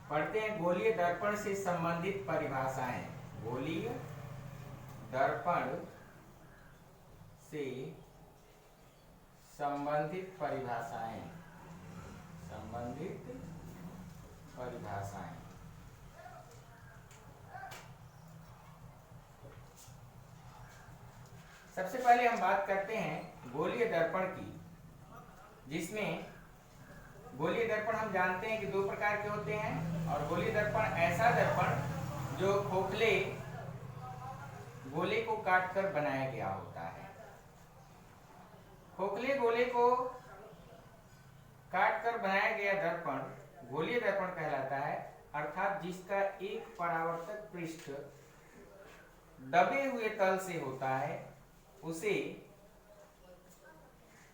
पढ़ते हैं गोलीय दर्पण से संबंधित परिभाषाएं। गोलीय दर्पण से संबंधित परिभाषाएं। संबंधित परिभाषाएं। सबसे पहले हम बात करते हैं गोलीय दर्पण की, जिसमें गोलीय दर्पण हम जानते हैं कि दो प्रकार के होते हैं। और गोलीय दर्पण ऐसा दर्पण जो खोखले गोले को काटकर बनाया गया होता है। खोखले गोले को काटकर बनाया गया दर्पण गोलीय दर्पण कहलाता है, अर्थात जिसका एक परावर्तक पृष्ठ दबे हुए तल से होता है उसे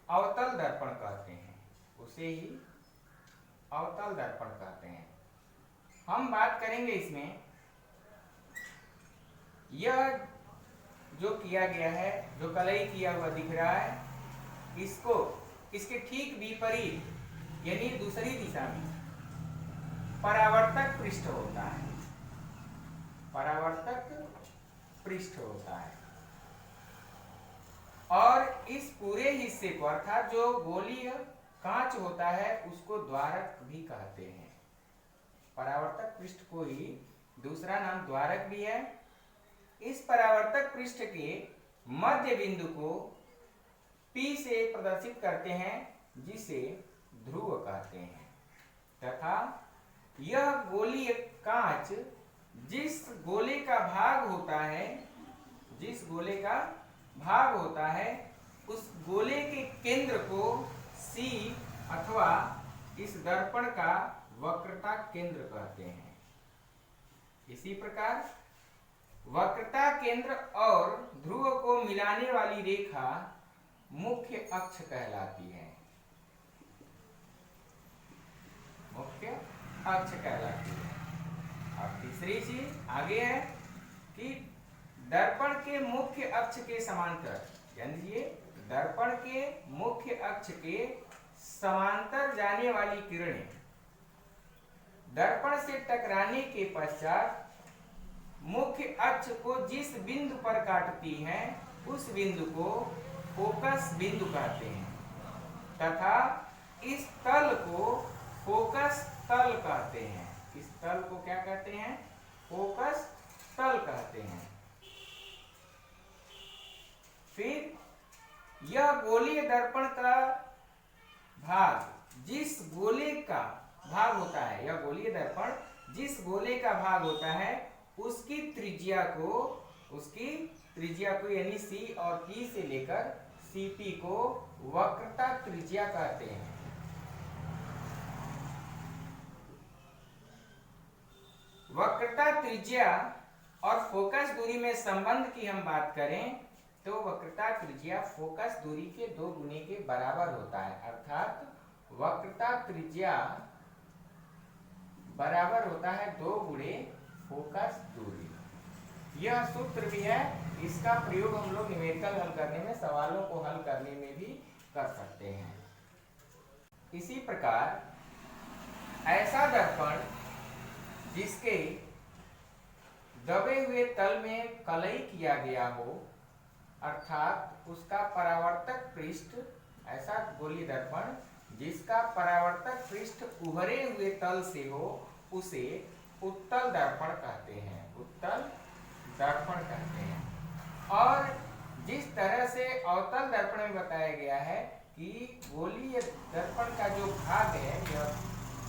अवतल दर्पण कहते हैं। उसे ही अवतल दर्पण कहते हैं। हम बात करेंगे इसमें, यह जो किया गया है, जो कलई किया हुआ दिख रहा है, इसको इसके ठीक विपरीत यानी दूसरी दिशा में परावर्तक पृष्ठ होता है। परावर्तक पृष्ठ होता है और इस पूरे हिस्से को अर्थात जो गोलीय कांच होता है उसको द्वारक भी कहते हैं। परावर्तक पृष्ठ को ही दूसरा नाम द्वारक भी है। इस परावर्तक पृष्ठ के मध्य बिंदु को P से प्रदर्शित करते हैं, जिसे ध्रुव कहते हैं। तथा यह गोलीय कांच जिस गोले का भाग होता है, जिस गोले का भाग होता है, उस गोले के केंद्र को C अथवा इस दर्पण का वक्रता केंद्र कहते हैं। इसी प्रकार वक्रता केंद्र और ध्रुव को मिलाने वाली रेखा मुख्य अक्ष कहलाती है। मुख्य अक्ष कहलाती है। अब तीसरी चीज आगे है कि दर्पण के मुख्य अक्ष के समांतर, यानी ये दर्पण के मुख्य अक्ष के समांतर जाने वाली किरणें दर्पण से टकराने के पश्चात मुख्य अक्ष को जिस बिंदु पर काटती हैं उस बिंदु को फोकस बिंदु कहते हैं तथा इस तल को फोकस तल कहते हैं। इस तल को क्या कहते हैं? फोकस तल कहते हैं। फिर यह गोलीय दर्पण का भाग जिस गोले का भाग होता है, यह गोलीय दर्पण जिस गोले का भाग होता है उसकी त्रिज्या को यानी C और P से लेकर CP को वक्रता त्रिज्या कहते हैं। वक्रता त्रिज्या और फोकस दूरी में संबंध की हम बात करें तो वक्रता त्रिज्या फोकस दूरी के 2 गुने के बराबर होता है, अर्थात वक्रता त्रिज्या बराबर होता है 2 गुणे फोकस दूरी। यह सूत्र भी है, इसका प्रयोग हम लोग न्यूमेरिकल हल करने में, सवालों को हल करने में भी कर सकते हैं। इसी प्रकार ऐसा दर्पण जिसके दबे हुए तल में कलई किया गया हो, अर्थात उसका परावर्तक पृष्ठ, ऐसा गोलीय दर्पण जिसका परावर्तक पृष्ठ उभरे हुए तल से हो, उसे उत्तल दर्पण कहते हैं। उत्तल दर्पण कहते हैं। और जिस तरह से अवतल दर्पण में बताया गया है कि गोलीय दर्पण का जो भाग है, यह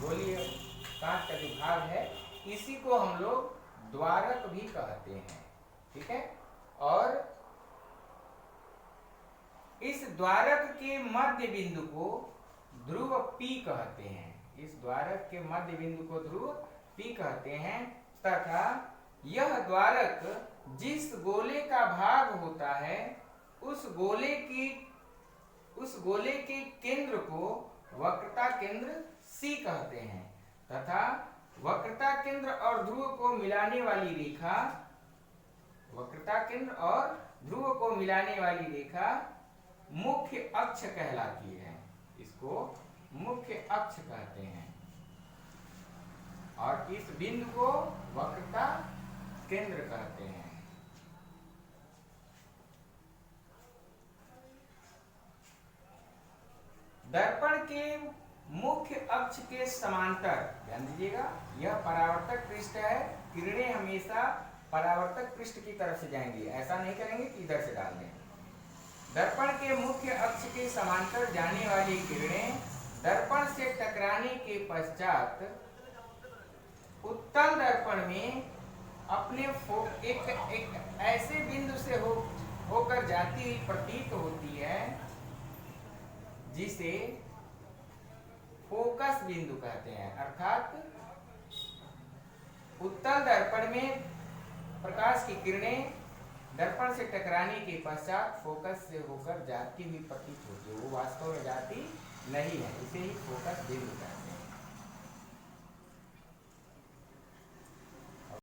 गोलीय कांच का जो भाग है, इसी को हम लोग द्वारक भी कहते हैं। ठीक है। और इस द्वारक के मध्य बिंदु को ध्रुव P कहते हैं। इस द्वारक के मध्य बिंदु को ध्रुव P कहते हैं तथा यह द्वारक जिस गोले का भाग होता है उस गोले के केंद्र को वक्रता केंद्र C कहते हैं तथा वक्रता केंद्र और ध्रुव को मिलाने वाली रेखा, वक्रता केंद्र और ध्रुव को मिलाने वाली रेखा मुख्य अक्ष कहलाती है। इसको मुख्य अक्ष कहते हैं। और इस बिंदु को वक्र का केंद्र कहते हैं। दर्पण के मुख्य अक्ष के समांतर, ध्यान दीजिएगा, यह परावर्तक पृष्ठ है। किरणें हमेशा परावर्तक पृष्ठ की तरफ से जाएंगी, ऐसा नहीं करेंगे कि इधर से डाल दें। दर्पण के मुख्य अक्ष के समांतर जाने वाली किरणें दर्पण से टकराने के पश्चात उत्तल दर्पण में अपने एक ऐसे बिंदु से होकर जाती हुई प्रतीत होती है जिसे फोकस बिंदु कहते हैं। अर्थात उत्तल दर्पण में प्रकाश की किरणें दर्पण से टकराने के पश्चात फोकस से होकर जाती हुई प्रतीत होती है, वो वास्तव में जाती नहीं है, इसे ही फोकस बिंदु कहते हैं।